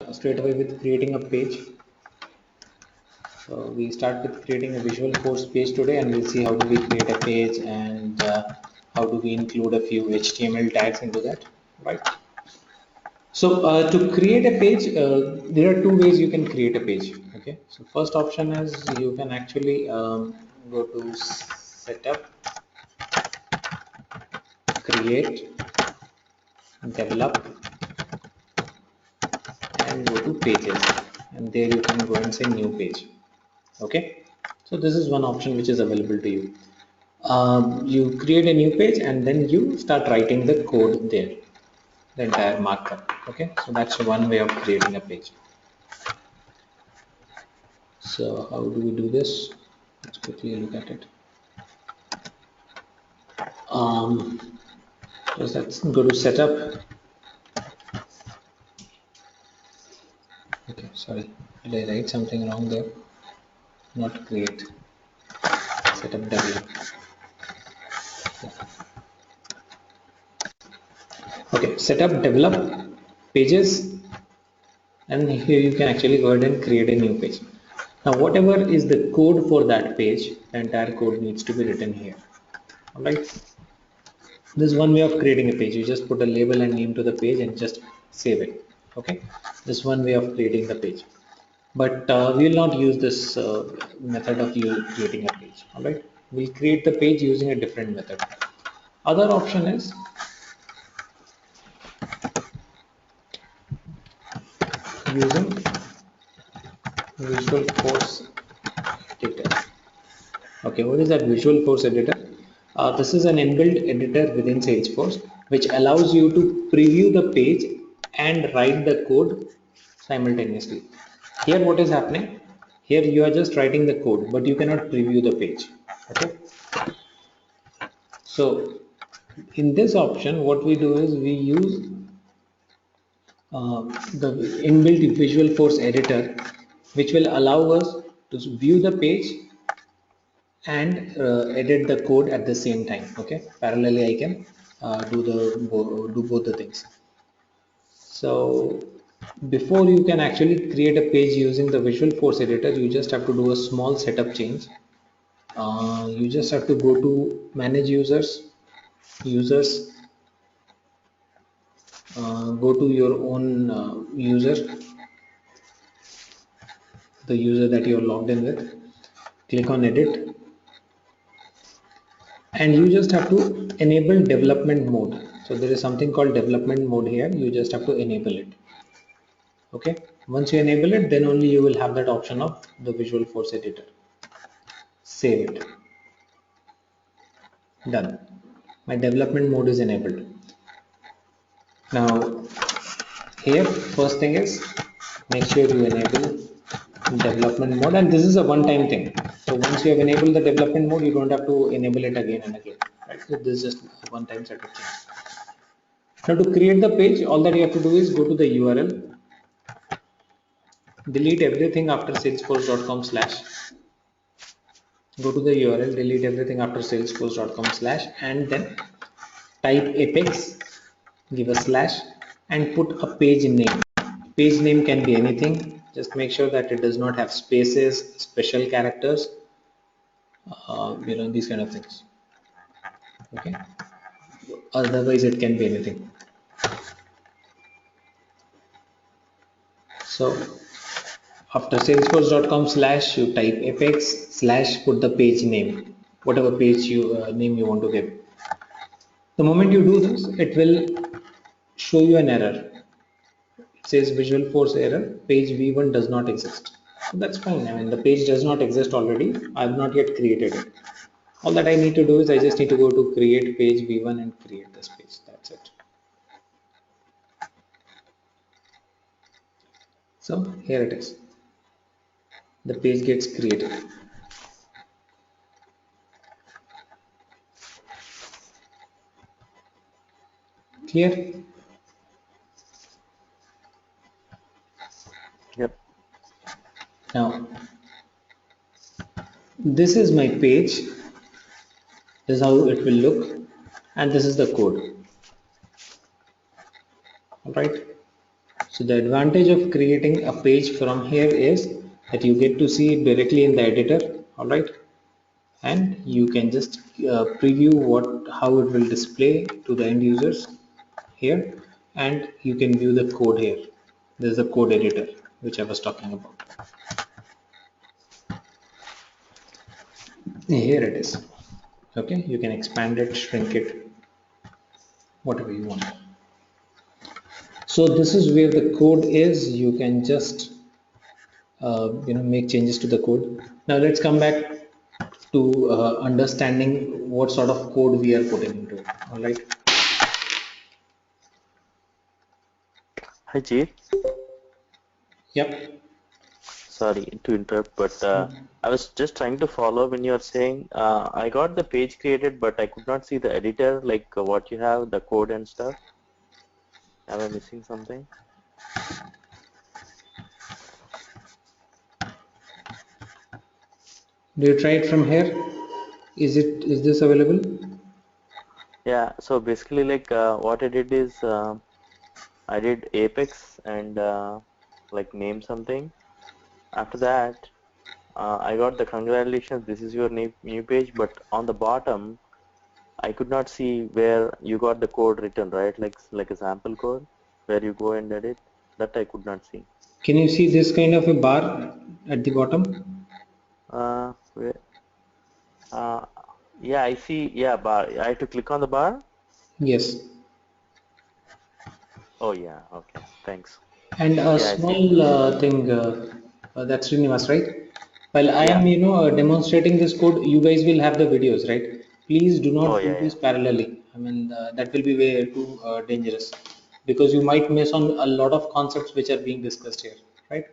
straight away with creating a page. So we start with creating a Visualforce page today, and we'll see how do we create a page and how do we include a few HTML tags into that, right? So to create a page, there are two ways you can create a page. Okay, so first option is you can actually go to setup, create, develop, and go to pages, and there you can go and say new page. Okay, so this is one option which is available to you. You create a new page and then you start writing the code there, the entire markup. Okay, so that's one way of creating a page. So how do we do this? Let's quickly look at it. So let's go to setup. Okay, sorry, did I write something wrong there? Not create, setup, develop. Okay, setup, develop, pages, and here you can actually go ahead and create a new page. Now whatever is the code for that page, the entire code needs to be written here. All right, this is one way of creating a page. You just put a label and name to the page and just save it. Okay, this one way of creating the page, but we will not use this method of you creating a page. All right, we'll create the page using a different method. Other option is using Visualforce editor. Okay, what is that Visualforce editor? This is an inbuilt editor within Salesforce which allows you to preview the page and write the code simultaneously. Here what is happening? Here you are just writing the code, but you cannot preview the page. Okay, so in this option what we do is we use the inbuilt Visualforce editor, which will allow us to view the page and edit the code at the same time. Okay, parallelly I can do both the things. So before you can actually create a page using the Visualforce editor, you just have to do a small setup change. You just have to go to manage users, go to your own user, the user that you are logged in with, click on edit, and you just have to enable development mode. So there is something called development mode here. You just have to enable it. Okay, once you enable it, then only you will have that option of the Visualforce editor. Save it. Done. My development mode is enabled. Now here first thing is make sure you enable development mode, and this is a one-time thing. So once you have enabled the development mode, you don't have to enable it again and again, right? So this is just a one-time setup change. Now to create the page, all that you have to do is go to the URL, delete everything after salesforce.com/, go to the URL, delete everything after salesforce.com/, and then type apex, give a slash, and put a page name. Page name can be anything. Just make sure that it does not have spaces, special characters, these kind of things. Okay, otherwise it can be anything. So after salesforce.com/, you type apex / put the page name, whatever page you name you want to give. The moment you do this, it will show you an error. It says Visualforce error, page v1 does not exist. So that's fine. I mean, the page does not exist already. I have not yet created it. All that I need to do is I just need to go to create page v1 and create this page. That's it. So here it is. The page gets created. Clear? Yep. Now, this is my page. This is how it will look, and this is the code. All right. So the advantage of creating a page from here is that you get to see it directly in the editor, all right, and you can just preview how it will display to the end users here, and you can view the code here. This is the code editor which I was talking about. Here it is. Okay, you can expand it, shrink it, whatever you want. So this is where the code is. You can just make changes to the code. Now let's come back to understanding what sort of code we are putting into it. All right. Hi, Chief. Yep. Sorry to interrupt, but I was just trying to follow when you're saying I got the page created, but I could not see the editor, like what you have, the code and stuff. Am I missing something? Do you try it from here? Is this available? Yeah, so basically, like what I did is I did Apex and like name something. After that, I got the congratulations, this is your new page, but on the bottom, I could not see where you got the code written, right? Like a sample code where you go and edit. That I could not see. Can you see this kind of a bar at the bottom? Where, uh, yeah, I see. Yeah, bar. I have to click on the bar. Yes. Oh yeah. Okay. Thanks. And a Yeah, I see. small thing, that's Srinivas, right? While I Yeah. am, demonstrating this code, you guys will have the videos, right? Please do Oh not do yeah, this yeah. parallelly. I mean, that will be way too dangerous because you might miss on a lot of concepts which are being discussed here, right?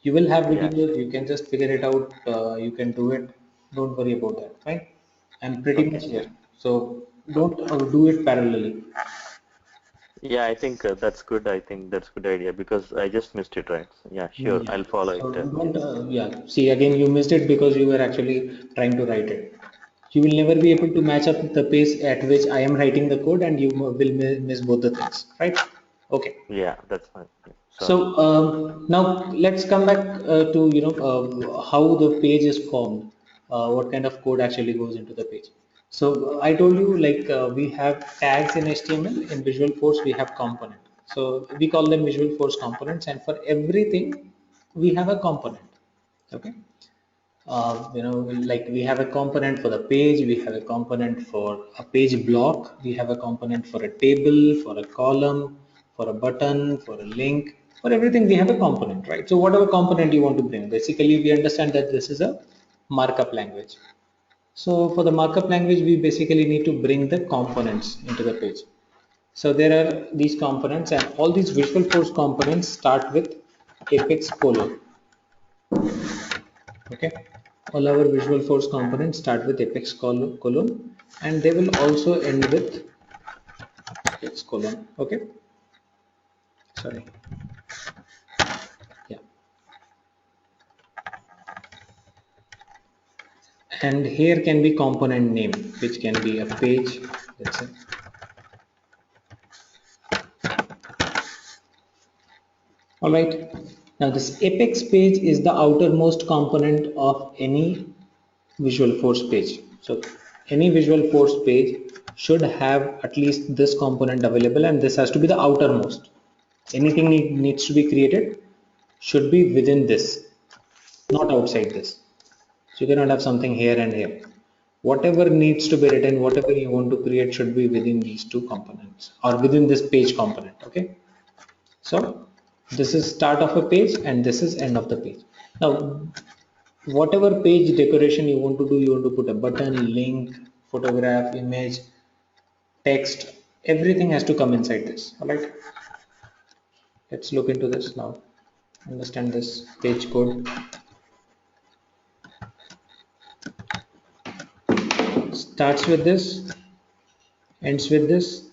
You will have Yeah, videos, sure. you can just figure it out, you can do it. Don't worry about that, right? I'm pretty Okay. much here. So don't do it parallelly. Yeah, I think that's good. I think that's good idea because I just missed it, right? So, yeah, sure. Yeah. I'll follow So it. don't, yeah. See, again, you missed it because you were actually trying to write it. You will never be able to match up the pace at which I am writing the code, and you will miss both the things, right? Okay. Yeah, that's fine. Yeah, sorry. So now let's come back to how the page is formed. What kind of code actually goes into the page? So I told you like we have tags in HTML. In Visual Force we have component. So we call them Visual Force components, and for everything we have a component. Okay. Like we have a component for the page, we have a component for a page block, we have a component for a table, for a column, for a button, for a link, for everything we have a component, right? So whatever component you want to bring, basically we understand that this is a markup language. So for the markup language, we basically need to bring the components into the page. So there are these components, and all these Visual Force components start with apex colon. Okay, all our Visual Force components start with apex colon, and they will also end with apex colon. Okay, sorry. Yeah, and here can be component name, which can be a page. That's it. All right. Now this apex page is the outermost component of any Visual Force page. So any Visual Force page should have at least this component available, and this has to be the outermost. Anything needs to be created should be within this, not outside this. So you cannot have something here and here. Whatever needs to be written, whatever you want to create should be within these two components or within this page component. Okay. So this is start of a page and this is end of the page. Now, whatever page decoration you want to do, you want to put a button, link, photograph, image, text, everything has to come inside this. All right. Let's look into this now. Understand this page code. Starts with this, ends with this,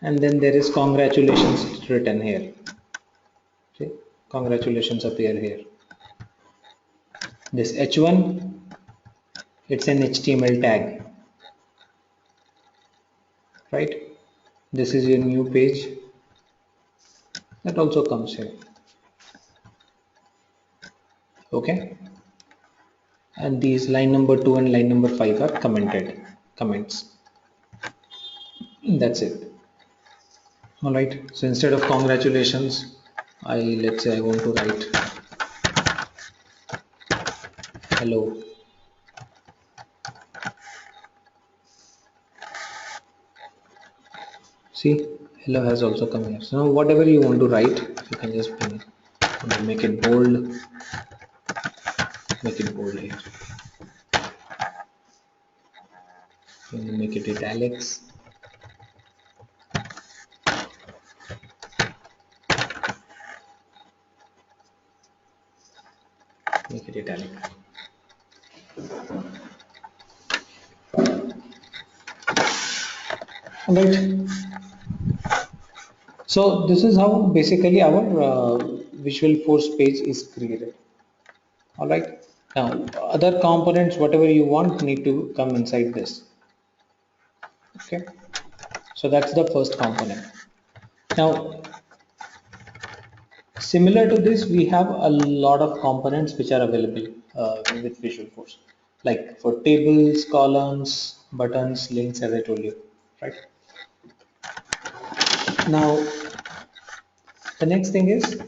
and then there is congratulations written here. See, congratulations appear here. This h1, it's an HTML tag, right? This is your new page. That also comes here. Okay, and these line number 2 and line number 5 are commented comments. That's it. All right, so instead of congratulations, let's say I want to write hello. See, hello has also come here. So now whatever you want to write, you can just pin it. Make it bold. Make it bold here. Make it italics. Make it italic. All right. So this is how basically our visual force page is created. All right. Now other components, whatever you want, need to come inside this. Okay. So that's the first component. Now, similar to this, we have a lot of components which are available with Visual Force, like for tables, columns, buttons, links, as I told you, right? Now, the next thing is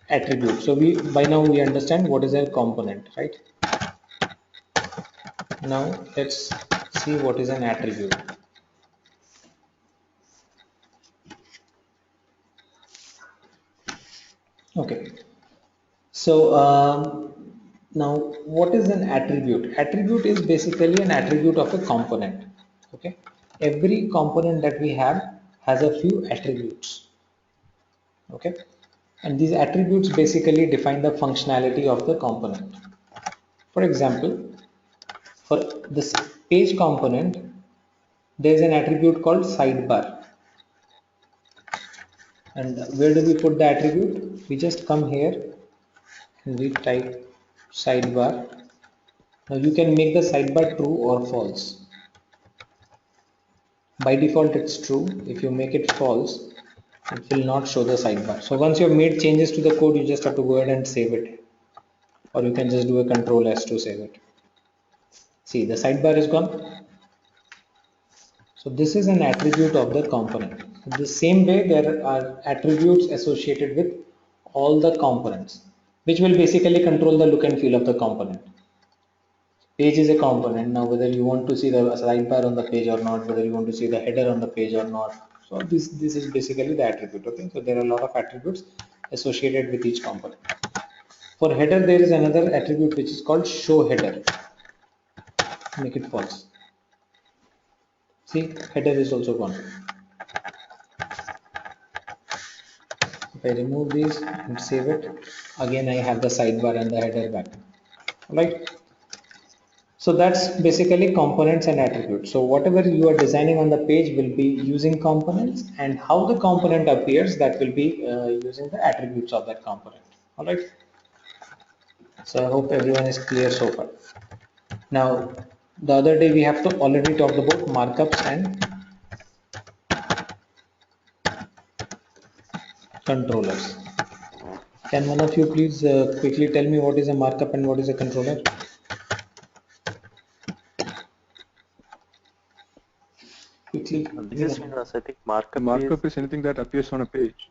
attribute. So we by now we understand what is a component, right? Now let's see what is an attribute. Okay. So now what is an attribute? Attribute is basically an attribute of a component. Okay. Every component that we have has a few attributes. Okay. And these attributes basically define the functionality of the component. For example, for this page component, there is an attribute called sidebar. And where do we put the attribute? We just come here and we type sidebar. Now you can make the sidebar true or false. By default it's true. If you make it false, it will not show the sidebar. So once you have made changes to the code, you just have to go ahead and save it, or you can just do a control S to save it. See, the sidebar is gone. So this is an attribute of the component. The same way there are attributes associated with all the components, which will basically control the look and feel of the component. Page is a component. Now whether you want to see the sidebar on the page or not, whether you want to see the header on the page or not, so this is basically the attribute. Okay, so there are a lot of attributes associated with each component. For header there is another attribute which is called show header. Make it false. See, header is also gone. If I remove these and save it, again I have the sidebar and the header back. Right. So that's basically components and attributes. So whatever you are designing on the page will be using components, and how the component appears, that will be using the attributes of that component. All right. So I hope everyone is clear so far. Now, the other day we have to already talked about markups and controllers. Can one of you please quickly tell me what is a markup and what is a controller? Quickly. This is I think markup is anything that appears on a page.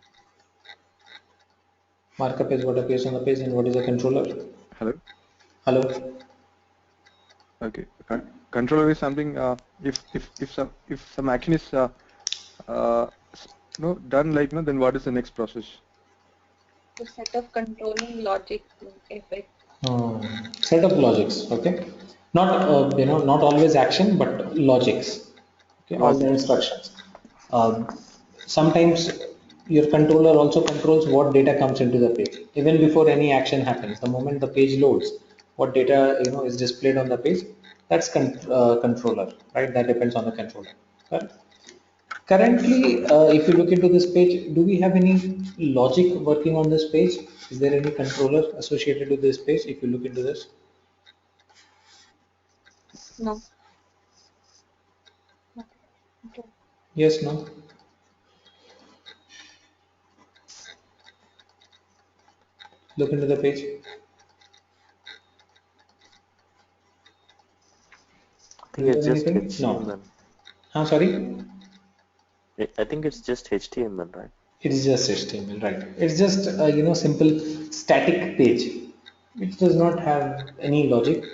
Markup is what appears on the page, and what is a controller? Hello. Hello. Okay. Controller is something if some action is done, like then what is the next process? The set of controlling logic effect. Set of logics. Okay. Not not always action, but logics. Okay. All the instructions. Sometimes your controller also controls what data comes into the page even before any action happens. The moment the page loads, what data is displayed on the page, that's controller, right? That depends on the controller. Right? Currently, if you look into this page, do we have any logic working on this page? Is there any controller associated with this page if you look into this? No. Yes, no? Look into the page. I Do think you it's have just anything? No. HTML. Sorry? I think it's just HTML, right? It is just HTML, right? It's just simple static page, which does not have any logic.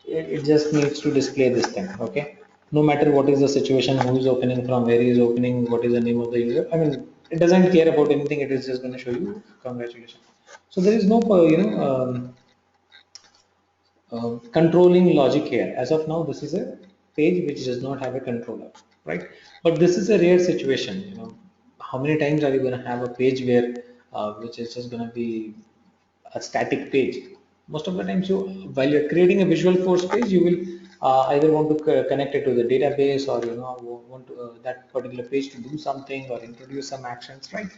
It just needs to display this thing, okay? No matter what is the situation, who is opening, from where he is opening, what is the name of the user. I mean, it doesn't care about anything. It is just going to show you congratulations. So there is no, controlling logic here. As of now, this is a page which does not have a controller, right? But this is a rare situation. How many times are you going to have a page where which is just going to be a static page? Most of the times, while you're creating a Visual Force page, you will either want to connect it to the database, or want to, that particular page to do something or introduce some actions, right?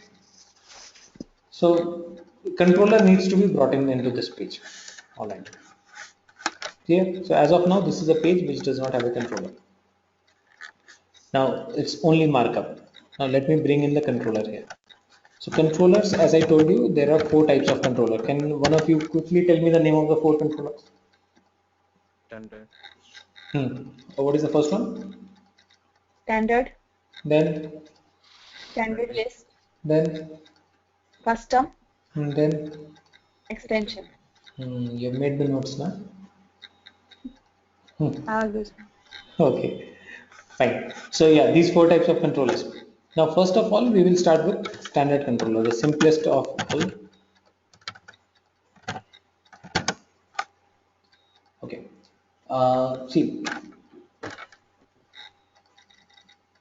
So controller needs to be brought in into this page. All right. Clear? So as of now, this is a page which does not have a controller. Now it's only markup. Now let me bring in the controller here. So controllers, as I told you, there are 4 types of controller. Can one of you quickly tell me the name of the 4 controllers? Standard. What is the first one? Standard, Then, standard list, then, custom, then. extension. You've made the notes now. I'll use. Okay, fine. So yeah, these 4 types of controllers. Now, first of all, we will start with standard controller, the simplest of all. Okay. See,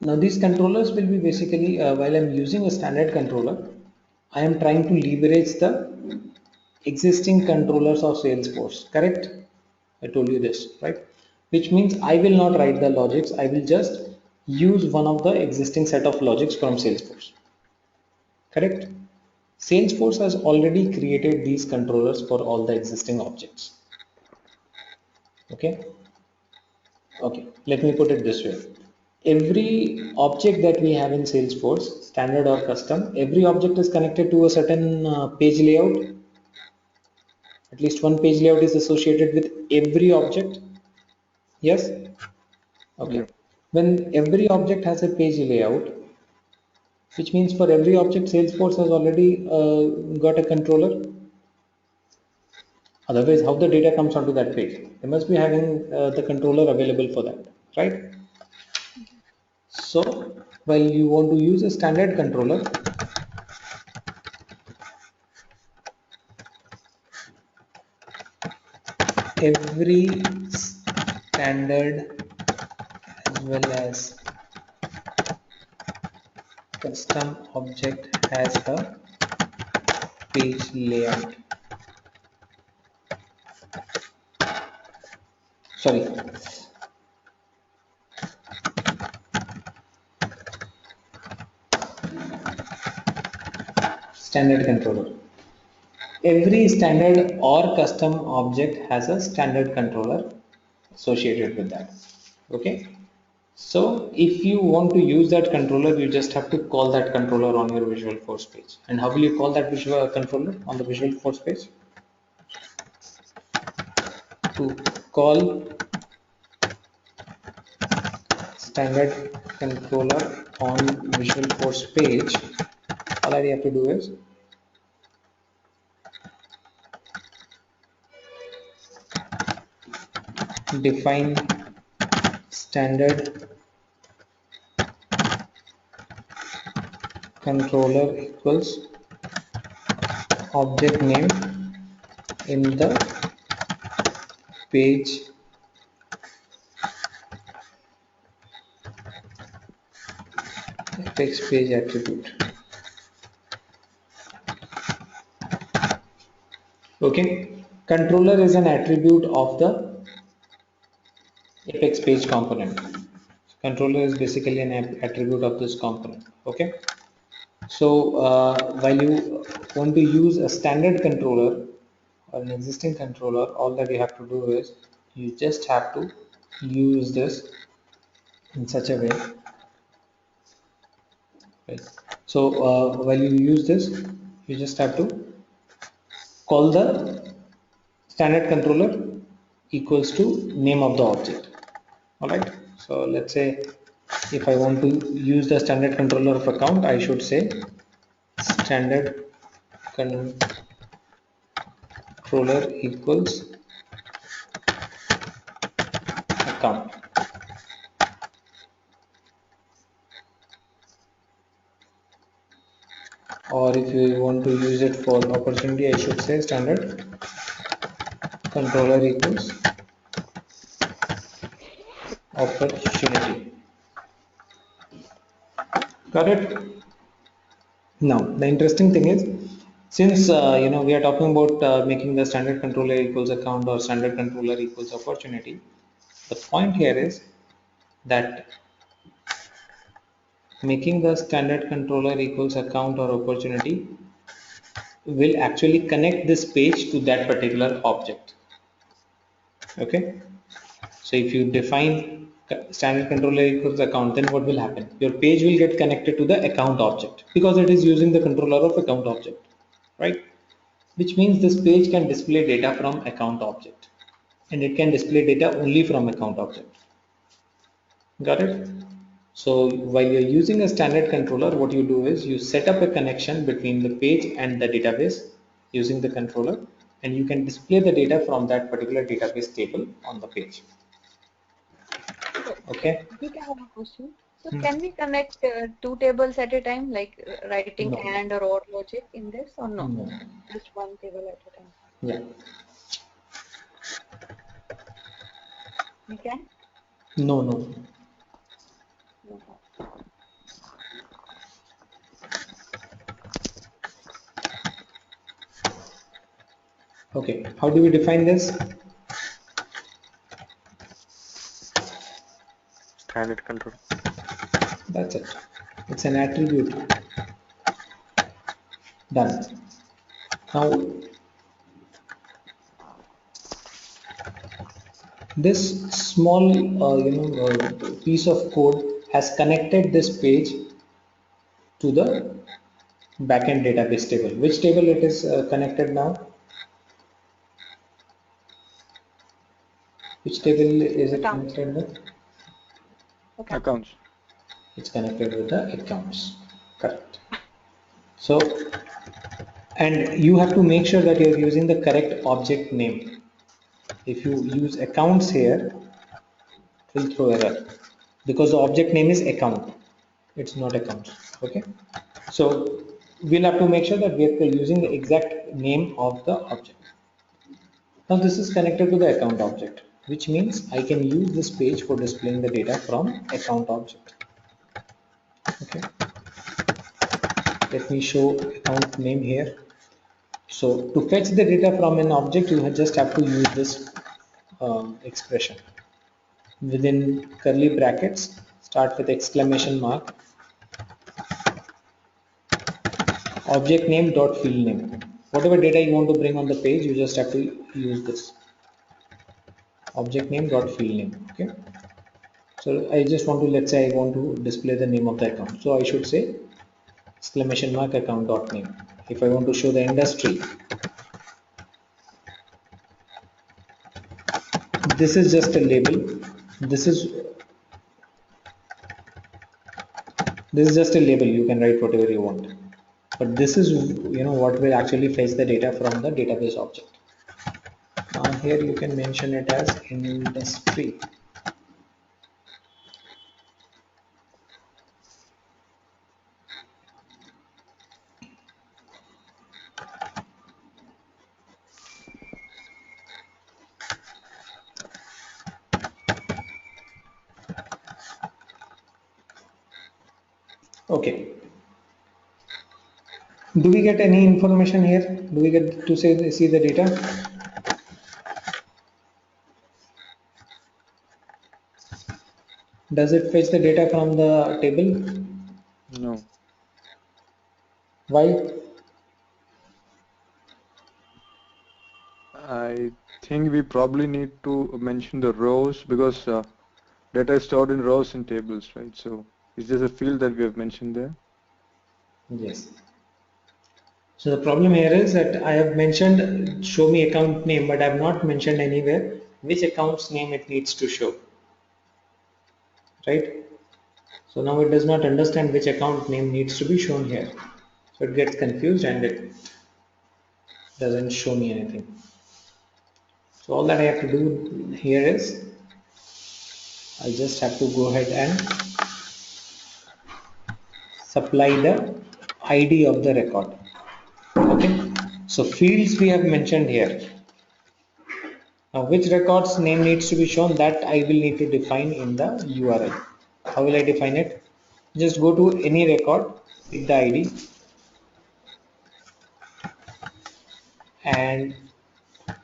now these controllers will be basically, while I'm using a standard controller, I am trying to leverage the existing controllers of Salesforce, correct? I told you this, right? Which means I will not write the logics. I will just use one of the existing set of logics from Salesforce, correct? Salesforce has already created these controllers for all the existing objects. Okay. Okay. Let me put it this way. Every object that we have in Salesforce, standard or custom, every object is connected to a certain page layout. At least one page layout is associated with every object. Yes? Okay. Yeah. When every object has a page layout, which means for every object, Salesforce has already got a controller. Otherwise, how the data comes onto that page? They must be having the controller available for that, right? So, while you want to use a standard controller, every standard as well as custom object has a page layout. Sorry. Standard controller. Every standard or custom object has a standard controller associated with that. Okay. So if you want to use that controller, you just have to call that controller on your Visual Force page. And how will you call that visual controller on the Visual Force page? To call standard controller on Visual Force page, all that you have to do is define standard controller equals object name in the page text page attribute. Okay, controller is an attribute of the Apex page component. Controller is basically an attribute of this component. Okay, so while you want to use a standard controller or an existing controller, all that you have to do is you just have to use this in such a way, right? So while you use this, you just have to call the standard controller equals to name of the object. All right. So let's say if I want to use the standard controller of account, I should say standard controller equals account. Or if you want to use it for opportunity, I should say standard controller equals opportunity. Got it? Now the interesting thing is, since we are talking about making the standard controller equals account or standard controller equals opportunity, the point here is that making the standard controller equals account or opportunity will actually connect this page to that particular object. Okay, so if you define standard controller equals account, then what will happen? Your page will get connected to the account object because it is using the controller of account object, right? Which means this page can display data from account object, and it can display data only from account object. Got it? So while you're using a standard controller, what you do is you set up a connection between the page and the database using the controller, and you can display the data from that particular database table on the page. Okay. We can have a question. So can we connect two tables at a time, like writing No. AND or OR logic in this, or no? No. Just one table at a time. Yeah. We can? No, no. No. Okay. How do we define this? Standard control. That's it. It's an attribute. Done. Now, this small piece of code has connected this page to the backend database table. Which table it is connected now? Which table is it Accounts. connected with? Okay. Accounts. It's connected with the accounts. Correct. So, and you have to make sure that you're using the correct object name. If you use accounts here, it will throw error because the object name is account. It's not accounts. Okay. So we'll have to make sure that we are using the exact name of the object. Now this is connected to the account object, which means I can use this page for displaying the data from account object. Okay. Let me show account name here. So to fetch the data from an object, you just have to use this expression. Within curly brackets, start with exclamation mark, object name dot field name. Whatever data you want to bring on the page, you just have to use this object name dot field name. Okay. So I just want to, let's say I want to display the name of the account. So I should say exclamation mark account dot name. If I want to show the industry, this is just a label. This is just a label. You can write whatever you want, but this is what will actually fetch the data from the database object. Here you can mention it as industry. Okay. Do we get any information here? Do we get to see the data? Does it fetch the data from the table? No. Why? I think we probably need to mention the rows because data is stored in rows and tables, right? So is this a field that we have mentioned there? Yes. So the problem here is that I have mentioned show me account name, but I have not mentioned anywhere which account's name it needs to show, right? So now it does not understand which account name needs to be shown here. So it gets confused and it doesn't show me anything. So all that I have to do here is I just have to go ahead and supply the ID of the record. Okay. So fields we have mentioned here. Now which record's name needs to be shown, that I will need to define in the URL. How will I define it? Just go to any record, pick the ID and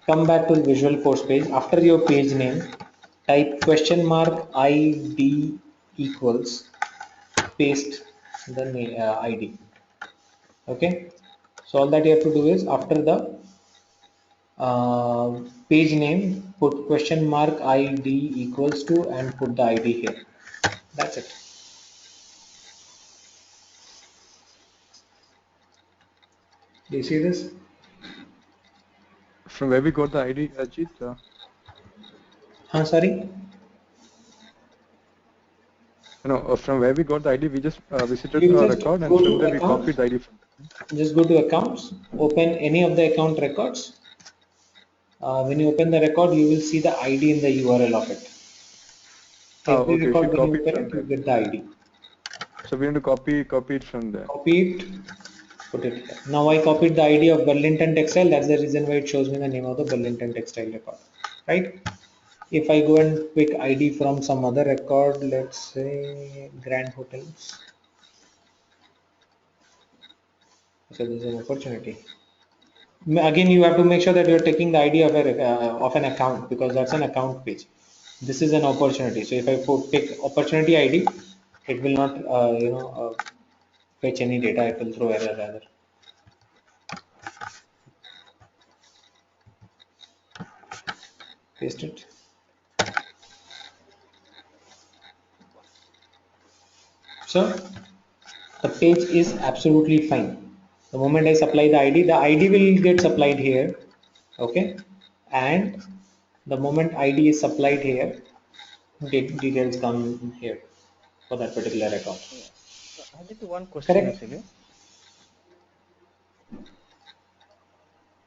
come back to the Visual Force page. After your page name, type question mark ID equals, paste the ID. Okay. So all that you have to do is after the page name, put question mark ID equals to and put the ID here. That's it. Do you see this? From where we got the ID, Ajit? Sorry. No, from where we got the ID, we just visited You a just record, and go from to there we accounts. copied the ID from there. Just go to accounts. Open any of the account records. When you open the record, you will see the ID in the URL of it. Oh, Every okay. If you record when you copy it open from it, you there, get the ID. so we need to copy it from there. Copy it, put it here. Now I copied the ID of Burlington Textile. That's the reason why it shows me the name of the Burlington Textile record, right? If I go and pick ID from some other record, let's say Grand Hotels. So this is an opportunity. Again, you have to make sure that you're taking the ID of an account, because that's an account page. This is an opportunity. So if I take opportunity ID, it will not fetch any data. It will throw error rather. Paste it. So the page is absolutely fine. The moment I supply the ID will get supplied here. Okay, and the moment ID is supplied here, details come here for that particular record. I did one question Correct. actually.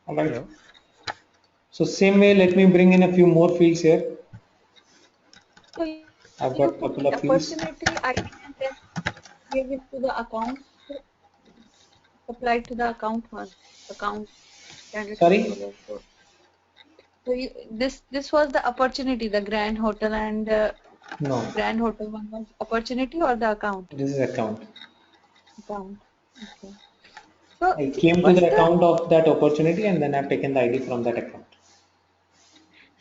All right. Hello. So same way, let me bring in a few more fields here. So I've you got a put couple of fields. opportunity ID and then give it to the account, applied to the account one, account candidate Sorry. controller. So this was the opportunity, the Grand Hotel and No, Grand Hotel one was opportunity or the account? this is account. Account. Okay. So I came to what's the the account of that opportunity and then I've taken the ID from that account.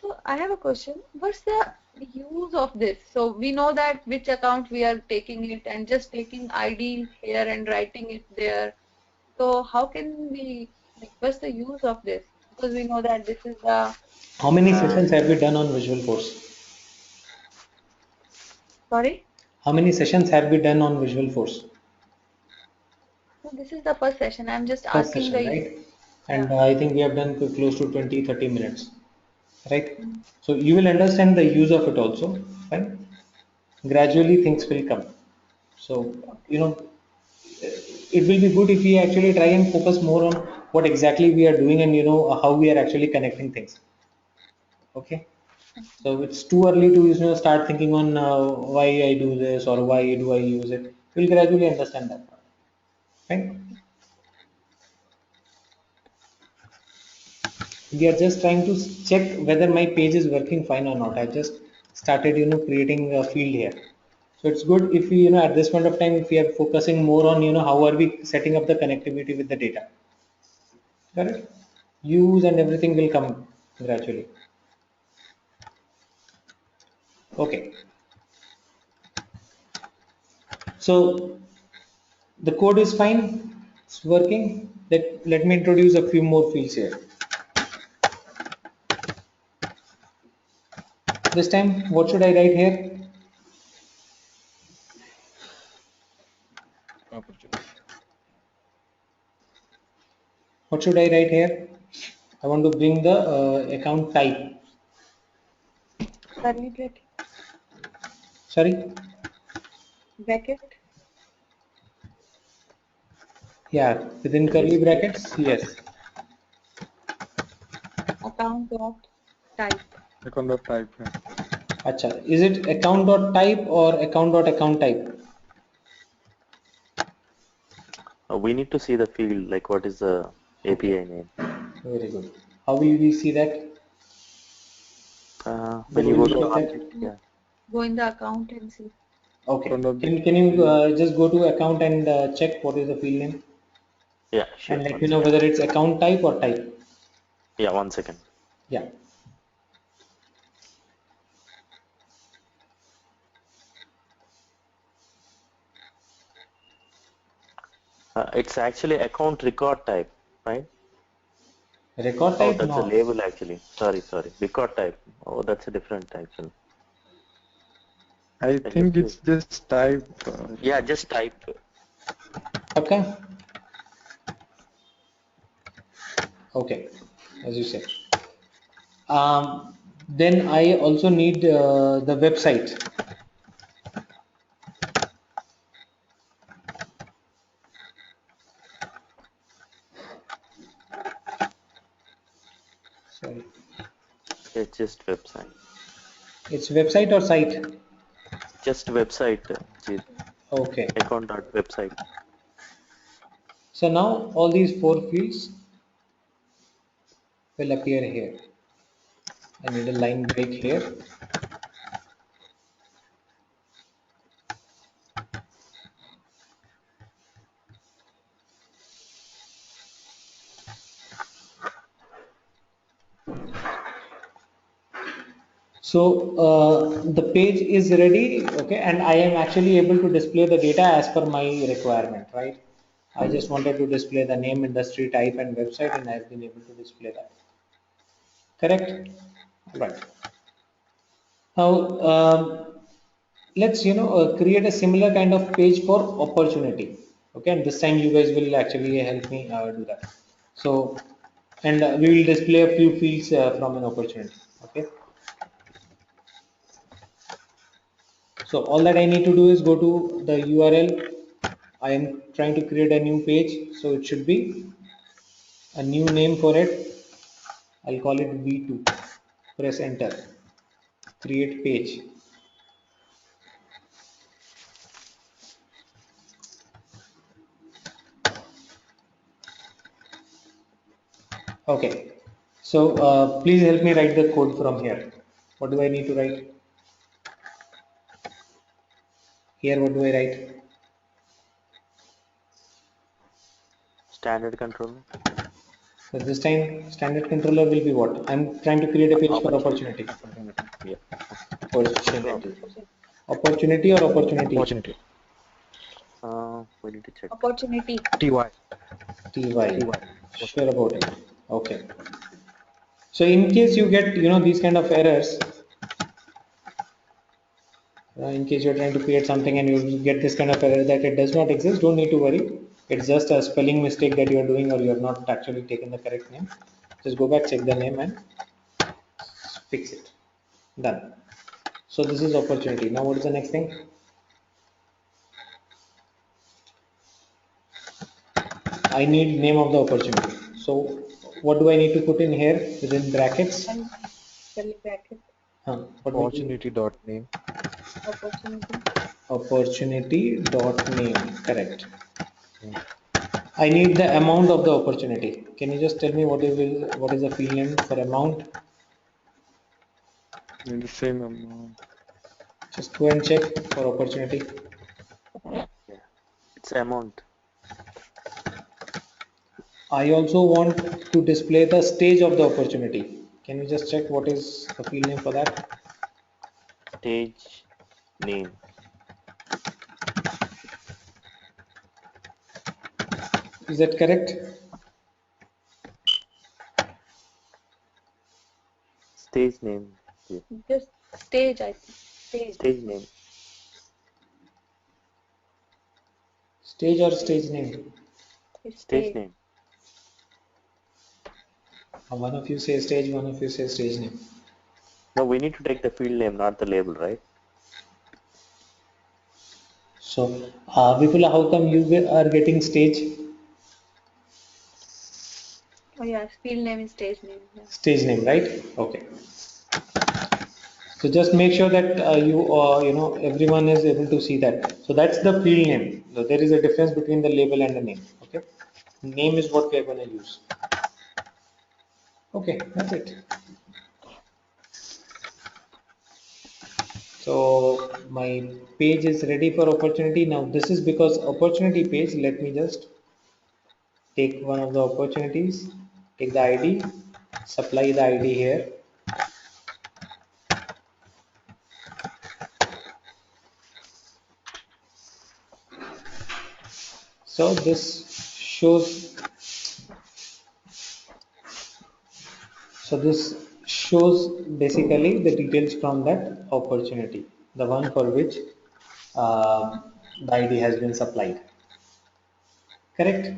So I have a question. What's the use of this? So we know that which account we are taking it and just taking ID here and writing it there. So how can we, like, what's the use of this? Because we know that this is the, How many uh, sessions have we done on Visual Force? sorry? How many sessions have we done on Visual Force? So this is the first session. I'm just First asking session, the, right? yeah. And I think we have done close to 20-30 minutes, right? Mm. So you will understand the use of it also, fine? Gradually things will come. So, it will be good if we actually try and focus more on what exactly we are doing and how we are actually connecting things. Okay. So it's too early to start thinking on why I do this or why do I use it. We'll gradually understand that part. Right? We are just trying to check whether my page is working fine or not. I just started creating a field here. So it's good if we at this point of time, if we are focusing more on how are we setting up the connectivity with the data. Correct? Use and everything will come gradually. Okay. So the code is fine, it's working. Let me introduce a few more fields here. This time, what should I write here? Opportunity. What should I write here? I want to bring the account type. Curly bracket. Sorry. Bracket. Yeah, within curly brackets. Yes. Account dot type. Account dot type. Yeah. Acha. Is it account dot type or account dot account type? We need to see the field, like what is the Okay. API name. Very good. How will we see that? When Where you will go we to check that? object, yeah, Go in the account and see. Okay. Account Can you just go to account and check what is the field name yeah, sure. and let One me know second. whether it's account type or type. Yeah, 1 second. Yeah. It's actually account record type, right? Record Oh, type? that's a No. label actually. Sorry. Record type. Oh, that's a different type. So I I think just use. it's just type. Yeah, just type. Okay. Okay. As you said. Then I also need the website. Sorry. It's just website. It's website or site? Just website. Okay. Account dot website. So now all these four fields will appear here. I need a line break here. So the page is ready, okay, and I am actually able to display the data as per my requirement, right? I just wanted to display the name, industry, type, and website, and I've been able to display that. Correct? Right. Now let's create a similar kind of page for opportunity. Okay, and this time you guys will actually help me do that. So, and we will display a few fields from an opportunity. Okay. So all that I need to do is go to the URL. I am trying to create a new page, so it should be a new name for it. I'll call it V2. Press enter. Create page. Okay. So please help me write the code from here. What do I need to write? Here, what do I write? Standard controller. So this time, standard controller will be what? I'm trying to create a page for Opportunity. opportunity. Yeah. Opportunity. Opportunity or opportunity? Opportunity. We need to check. Opportunity. TY. TY. Sure about it. Okay. So in case you get, these kind of errors, in case you're trying to create something and you get this kind of error that it does not exist, don't need to worry. It's just a spelling mistake that you're doing or you have not actually taken the correct name. Just go back, check the name and fix it. Done. So this is opportunity. Now what is the next thing? I need name of the opportunity. So what do I need to put in here within brackets? And curly bracket. What will be Opportunity dot name. Opportunity. opportunity dot name? Correct. I need the amount of the opportunity. Can you just tell me what is the field name for amount? In the same amount. Just go and check for opportunity. Yeah. It's amount. I also want to display the stage of the opportunity. Can you just check what is the field name for that? Stage name. Is that correct? Stage name. Yeah. Just stage, I think. Stage. Stage name. Stage or stage name? It's Stage stage. name. One of you say stage, one of you say stage name. No, we need to take the field name, not the label, right? So, Vipula, how come you are getting stage? Oh yeah, field name is stage name. Yeah. Stage name, right? Okay. So just make sure that everyone is able to see that. So that's the field name. So there is a difference between the label and the name. Okay. Name is what we are going to use. Okay, that's it. So my page is ready for opportunity. Now this is because opportunity page. Let me just take one of the opportunities, take the ID, supply the ID here. So this shows basically the details from that opportunity, the one for which the ID has been supplied. Correct?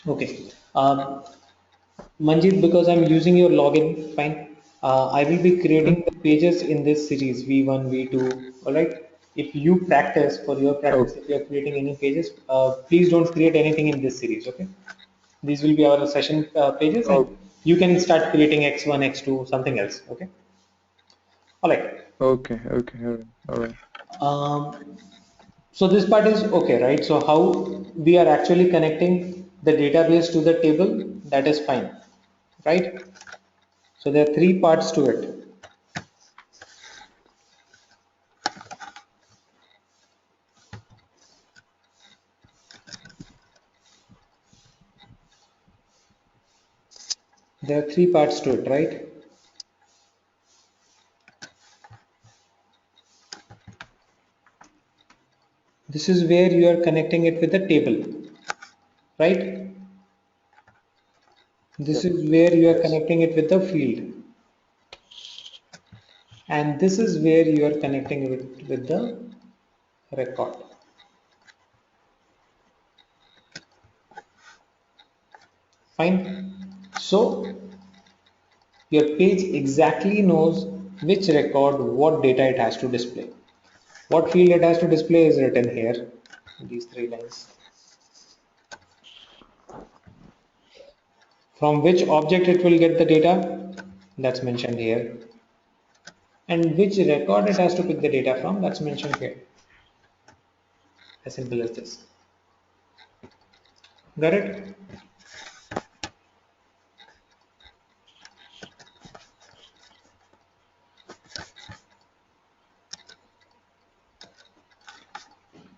Okay. Manjit, because I'm using your login, fine. I will be Hmm? creating the pages in this series V1, V2. All right. If you practice for your practice, Okay. if you are creating any pages, please don't create anything in this series. Okay. These will be our session pages, and Okay. you can start creating X1, X2, something else. Okay. All right. Okay. Okay. All right. All right. So this part is okay, right? So how we are actually connecting the database to the table, that is fine, right? So there are three parts to it. There are three parts to it, right? This is where you are connecting it with the table, right? This Yes. is where you are Yes. connecting it with the field. And this is where you are connecting it with the record. Fine. So your page exactly knows which record, what data it has to display. What field it has to display is written here, these three lines. From which object it will get the data, that's mentioned here. And which record it has to pick the data from, that's mentioned here. As simple as this. Got it?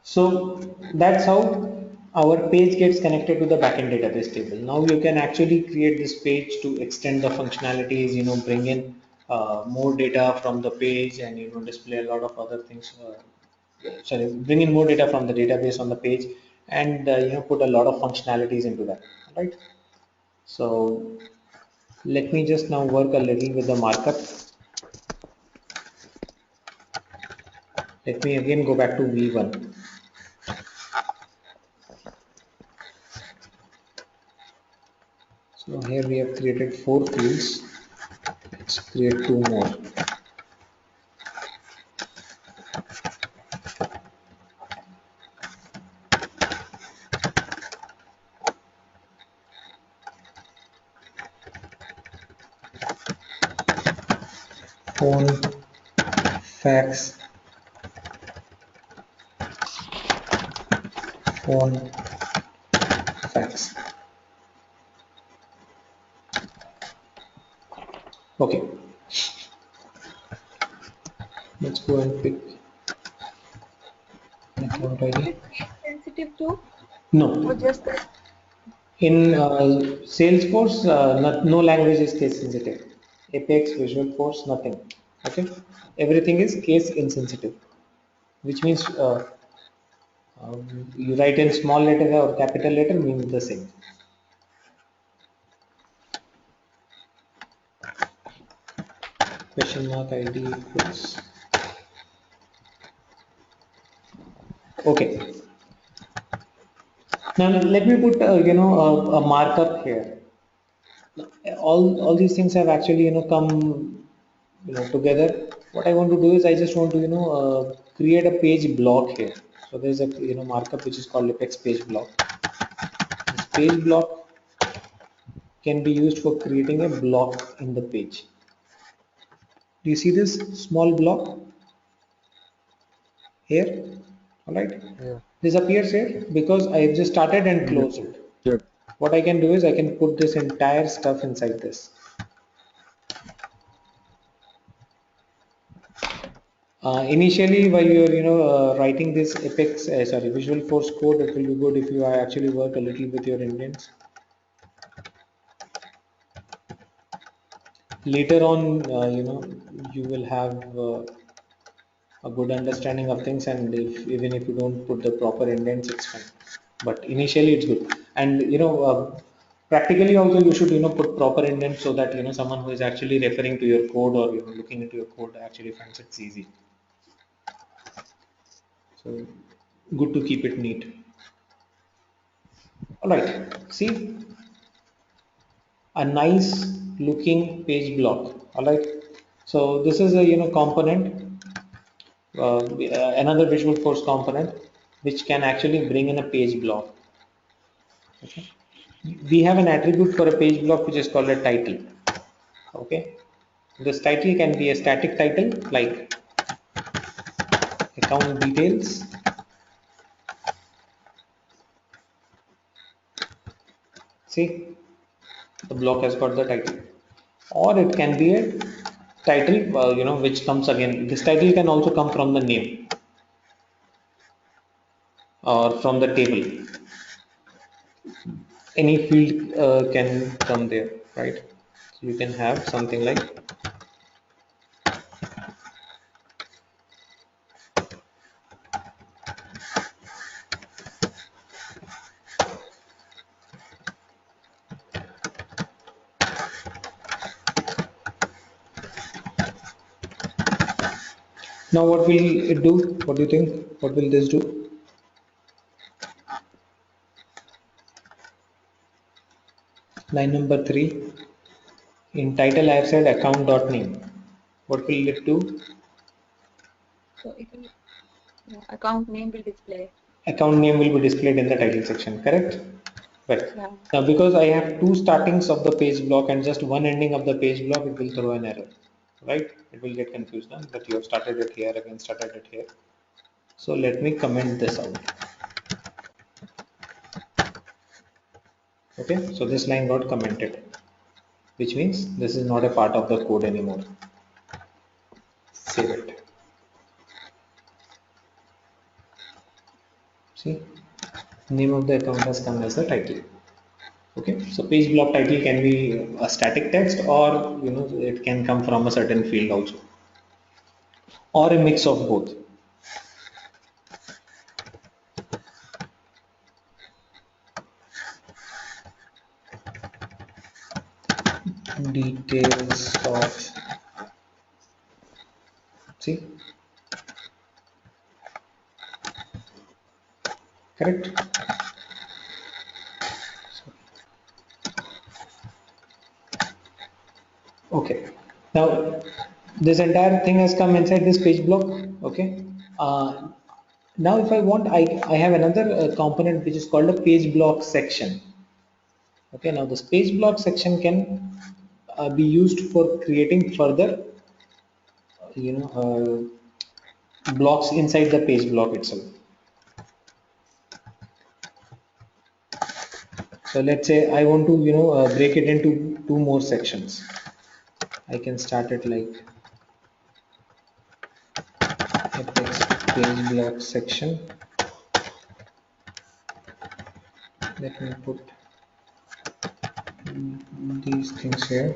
So that's how our page gets connected to the backend database table. Now you can actually create this page to extend the functionalities, bring in more data from the page, and display a lot of other things. Sorry, bring in more data from the database on the page, and put a lot of functionalities into that. Right. So let me just now work a little with the markup. Let me again go back to V1. So here we have created 4 fields. Let's create 2 more. Phone, fax, phone, fax. Okay, let's go and pick account Is ID. it case sensitive too, or No, just the in Salesforce, no language is case sensitive. Apex, Visual Force, nothing. Okay, everything is case insensitive, which means you write in small letter or capital letter means the same. Question mark ID equals. Okay. Now let me put a markup here. all these things have actually come together. What I want to do is I just want to create a page block here. So there's a markup which is called apex page block. This page block can be used for creating a block in the page. Do you see this small block here? All right, Yeah. this appears here because I have just started and closed it. Yep. What I can do is I can put this entire stuff inside this. Initially, while you're writing this Apex, sorry, Visual Force code, it will be good if you actually work a little with your indents. Later on, you will have a good understanding of things, and even if you don't put the proper indents, it's fine. But initially, it's good. And practically also you should put proper indents so that someone who is actually referring to your code or looking into your code actually finds it's easy. So good to keep it neat. All right, see, a nice looking page block. All right, so this is a component, another Visual Force component which can actually bring in a page block. Okay, we have an attribute for a page block which is called a title. Okay, this title can be a static title like account details. See, the block has got the title, or it can be a title which comes again. This title can also come from the name or from the table. Any field can come there, right? So you can have something like now. What will it do? What do you think? What will this do? Line number 3. In title, I have said account.name. What will it do? So it will, account name will display. Account name will be displayed in the title section, correct? Right. Yeah. Now, because I have two startings of the page block and just one ending of the page block, it will throw an error, right? It will get confused now that you have started it here, again started it here. So let me comment this out. Okay, so this line got commented, which means this is not a part of the code anymore. Save it. See, name of the account has come as the title. Okay, so page block title can be a static text, or it can come from a certain field also, or a mix of both. Details of, see, correct? Okay, now this entire thing has come inside this page block. Okay, now if I want, I have another component which is called a page block section. Okay, now this page block section can be used for creating further blocks inside the page block itself. So let's say I want to break it into two more sections. I can start it like apex page block section. Let me put these things here,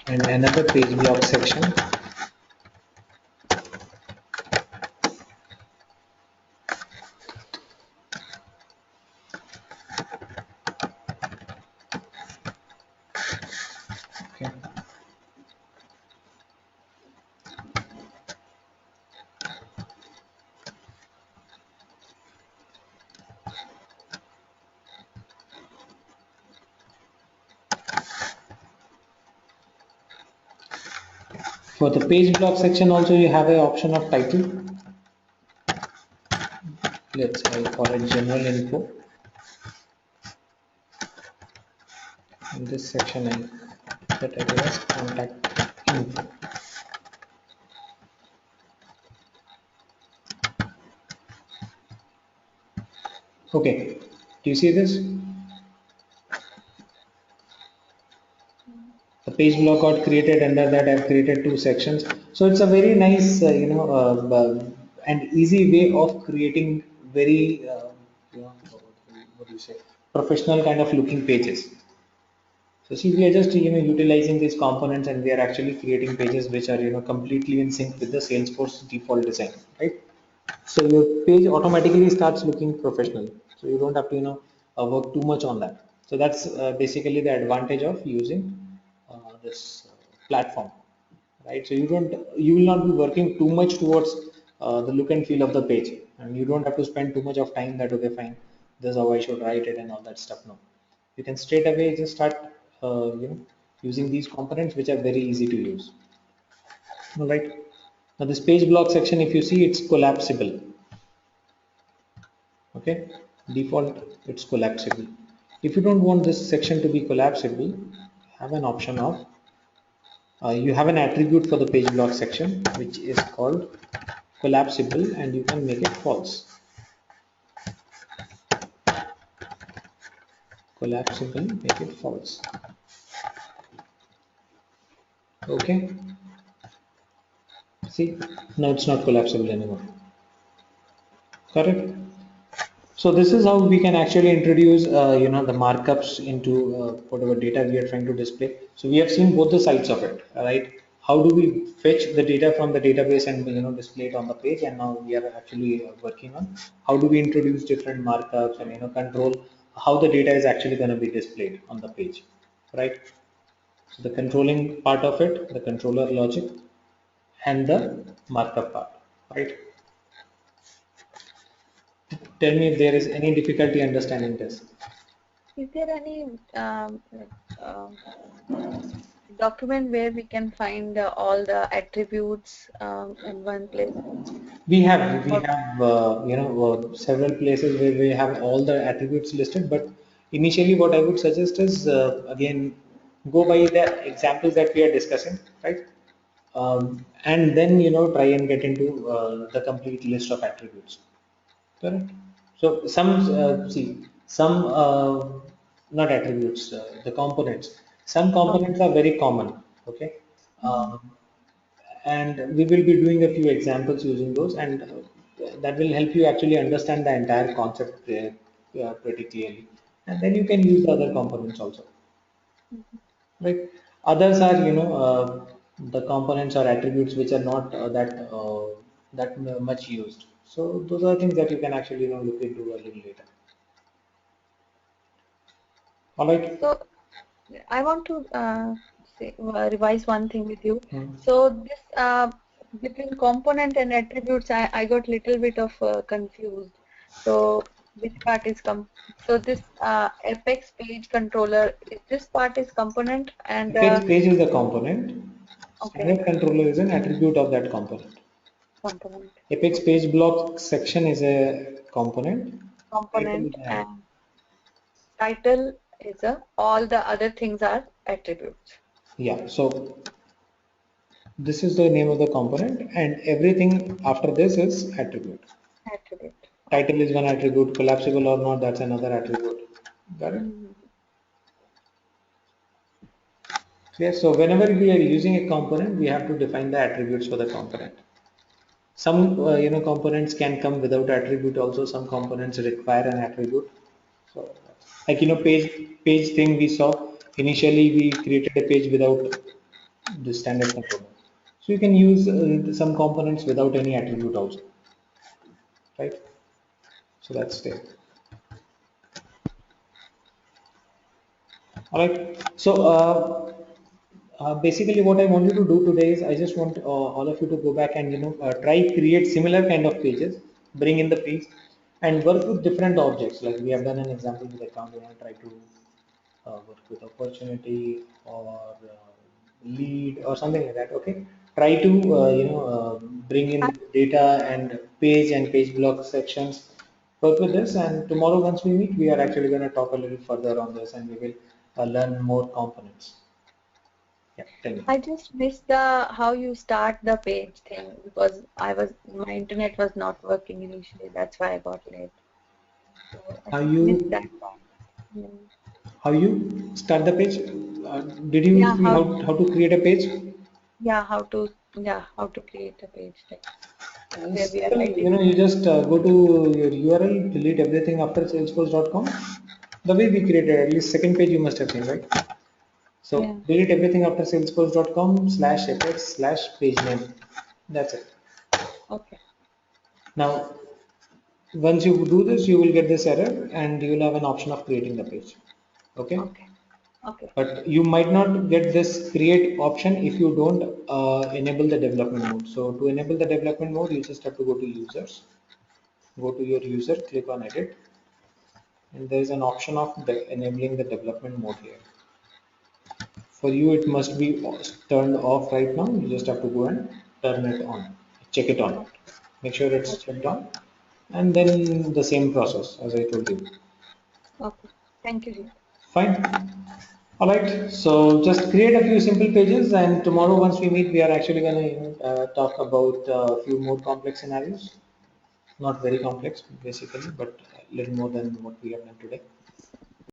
and another page block section. Okay. For the page block section also you have an option of title. I'll call it general info. In this section the title is contact info. Okay, do you see this? The page block got created. Under that I've created two sections. So it's a very nice and easy way of creating very what do you say, professional kind of looking pages. So see, we are just utilizing these components, and we are actually creating pages which are completely in sync with the Salesforce default design, right? So your page automatically starts looking professional. So you don't have to work too much on that. So that's basically the advantage of using this platform, right? So you will not be working too much towards the look and feel of the page, and you don't have to spend too much of time that okay fine, this is how I should write it and all that stuff. No, you can straight away just start using these components which are very easy to use. All right, now this page block section, if you see, it's collapsible. Okay, default it's collapsible. If you don't want this section to be collapsible, have an option of you have an attribute for the page block section which is called collapsible, and you can make it false. Collapsible, make it false. Okay, see, now it's not collapsible anymore. Correct. So this is how we can actually introduce the markups into whatever data we are trying to display. So we have seen both the sides of it, right? How do we fetch the data from the database and display it on the page? And now we are actually working on how do we introduce different markups and control how the data is actually going to be displayed on the page, right? So the controlling part of it, the controller logic, and the markup part, right? Tell me if there is any difficulty understanding this. Is there any document where we can find all the attributes in one place? We have several places where we have all the attributes listed, but initially what I would suggest is again go by the examples that we are discussing, right? And then try and get into the complete list of attributes. Correct. So some see some not attributes, the components. Some components are very common. Okay, and we will be doing a few examples using those, and that will help you actually understand the entire concept pretty clearly. And then you can use the other components also. Right. Others are the components or attributes which are not that much used. So those are things that you can actually look into a little later. All right. So I want to revise one thing with you. Hmm. So this between component and attributes, I got little bit of confused. So which part is so this Apex page controller, this part is component and Apex page is the component. okay, Standard controller is an attribute of that component. component. Apex page block section is a component. Component and title is all the other things are attributes. Yeah. So this is the name of the component, and everything after this is attribute. Attribute. Title is one attribute, collapsible or not, that's another attribute. Got it? Yes, so whenever we are using a component, we have to define the attributes for the component. Some components can come without attribute also, some components require an attribute. So like page thing we saw, initially we created a page without the standard component. So you can use some components without any attribute also, right? So that's there. All right. So basically, what I want you to do today is I just want all of you to go back and try create similar kind of pages, bring in the page, and work with different objects. Like we have done an example with account. Try to work with opportunity or lead or something like that. Okay. try to bring in data and page block sections. Work with this, and tomorrow once we meet, we are actually going to talk a little further on this, and we will learn more components. Yeah, tell me. I just missed the how you start the page thing because my internet was not working initially. That's why I got late. So I How just missed you that part. Yeah, how you start the page? Did you yeah, see how to create a page? how to create a page like where we are Simple, writing. you just go to your URL, delete everything after salesforce.com. The way we created, at least second page you must have seen, right? So Yeah. delete everything after salesforce.com/apex/page name. That's it. Okay. Now, once you do this, you will get this error and you will have an option of creating the page. Okay. Okay. Okay. But you might not get this create option if you don't enable the development mode. So to enable the development mode, you just have to go to users, go to your user, click on edit, and there is an option of enabling the development mode here. For you, it must be turned off right now. You just have to go and turn it on, check it on, Okay. make sure it's Okay. checked on, and then the same process as I told you. Okay. Thank you, Jeet. Fine. All right. So just create a few simple pages, and tomorrow once we meet, we are actually going to talk about a few more complex scenarios. Not very complex, basically, but a little more than what we have done today.